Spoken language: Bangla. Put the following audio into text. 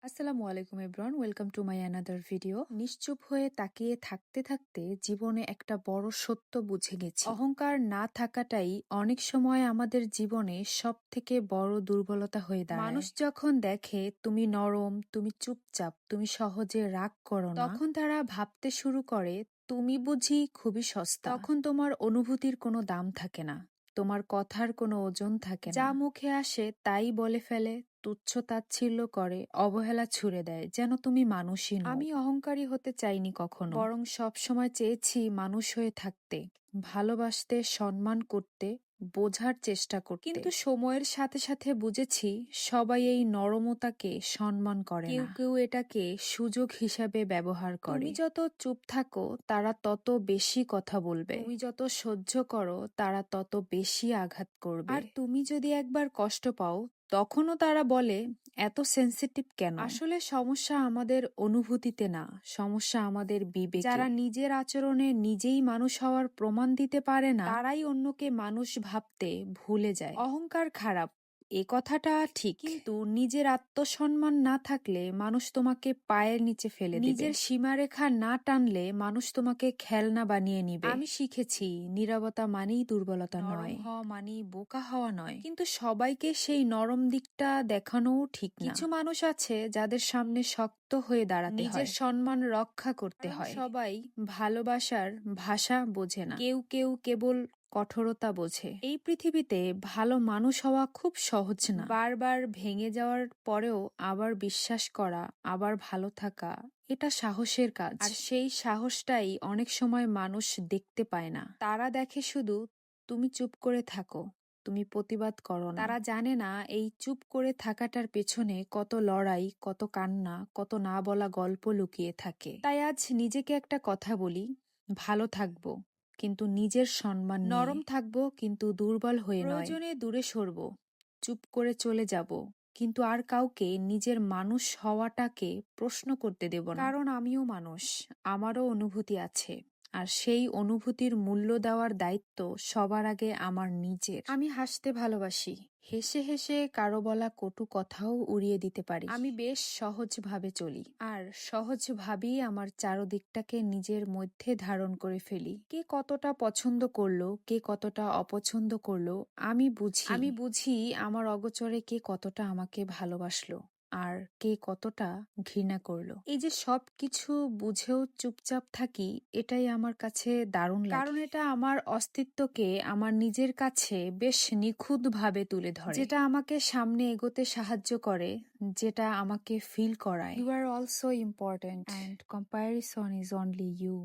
আসসালামু আলাইকুম everyone, welcome to my another video. নিশ্চুপ হয়ে তাকিয়ে থাকতে থাকতে জীবনে একটা বড় সত্য বুঝে গেছি। অহংকার না থাকাটাই অনেক সময় আমাদের জীবনে সব থেকে বড় দুর্বলতা হয়ে দাঁড়ায়। মানুষ যখন দেখে তুমি নরম, তুমি চুপচাপ, তুমি সহজে রাগ করো না, তখন তারা ভাবতে শুরু করে তুমি বুঝি খুবই সস্তা। তখন তোমার অনুভূতির কোনো দাম থাকে না, তোমার কথার কোনো ওজন থাকে না। যা মুখে আসে তাই বলে ফেলে, তুচ্ছ তাচ্ছিল্য করে, অবহেলা ছুড়ে দেয়, যেন তুমি মানুষই নও। আমি অহংকারী হতে চাইনি কখনো, বরং সবসময় চেয়েছি মানুষ হয়ে থাকতে, ভালোবাসতে, সম্মান করতে, বোঝার চেষ্টা করতে। কিন্তু সময়ের সাথে সাথে বুঝেছি সবাই এই নরমতাকে সম্মান করে না। কেউ কেউ এটাকে সুযোগ হিসাবে ব্যবহার করে। তুমি যত চুপ থাকো তারা তত বেশি কথা বলবে, তুমি যত সহ্য করো তারা তত বেশি আঘাত করবে। আর তুমি যদি একবার কষ্ট পাও তখনও তারা বলে এত সেনসিটিভ কেন। আসলে সমস্যা আমাদের অনুভূতিতে না, সমস্যা আমাদের বিবেকে। যারা নিজের আচরণে নিজেই মানুষ হওয়ার প্রমাণ দিতে পারে না, তারাই অন্যকে মানুষ ভাবতে ভুলে যায়। অহংকার খারাপ, এ কথাটা ঠিক, কিন্তু নিজের আত্মসম্মান না থাকলে মানুষ তোমাকে পায়ের নিচে ফেলে দিবে। নিজের সীমারেখা না টানলে মানুষ তোমাকে খেলনা বানিয়ে নিবে। আমি শিখেছি নীরবতা মানেই দুর্বলতা নয়, হওয়া মানেই বোকা হওয়া নয়। কিন্তু সবাইকে সেই নরম দিকটা দেখানোও ঠিক না। কিছু মানুষ আছে যাদের সামনে শক্ত হয়ে দাঁড়াতে হয়, নিজের সম্মান রক্ষা করতে হয়। সবাই ভালোবাসার ভাষা বোঝে না, কেউ কেউ কেবল কঠোরতা বোঝে। এই পৃথিবীতে ভালো মানুষ হওয়া খুব সহজ না। বারবার ভেঙে যাওয়ার পরেও আবার বিশ্বাস করা, আবার ভালো থাকা, এটা সাহসের কাজ। আর সেই সাহসটাই অনেক সময় মানুষ দেখতে পায় না। তারা দেখে শুধু তুমি চুপ করে থাকো, তুমি প্রতিবাদ করো না। তারা জানে না এই চুপ করে থাকাটার পেছনে কত লড়াই, কত কান্না, কত না বলা গল্প লুকিয়ে থাকে। তাই আজ নিজেকে একটা কথা বলি, ভালো থাকবো কিন্তু নিজের সম্মান নিয়ে, নরম থাকবো কিন্তু দুর্বল হয়ে নয়, প্রয়োজনে দূরে সরবো, চুপ করে চলে যাব, কিন্তু আর কাউকে নিজের মানুষ হওয়াটাকে প্রশ্ন করতে দেব না। কারণ আমিও মানুষ, আমারও অনুভূতি আছে, আর সেই অনুভূতির মূল্য দেওয়ার দায়িত্ব সবার আগে আমার নিজের। আমি হাসতে ভালোবাসি, হেসে হেসে কারো বলা কটু কথাও উড়িয়ে দিতে পারি। আমি বেশ সহজভাবে চলি, আর সহজভাবেই আমার চারদিকটাকে নিজের মধ্যে ধারণ করে ফেলি। কে কতটা পছন্দ করলো, কে কতটা অপছন্দ করলো আমি বুঝি আমার অগোচরে কে কতটা আমাকে ভালোবাসলো, আর কে কতটা ঘৃণা করলো। এই যে সব কিছু বুঝেও চুপচাপ থাকি, এটাই আমার কাছে দারুণ লাগে। কারণ এটা আমার অস্তিত্বকে আমার নিজের কাছে বেশ নিখুঁতভাবে তুলে ধরে, যেটা আমাকে সামনে এগোতে সাহায্য করে, যেটা আমাকে ফিল করায় you are also important and comparison is only you.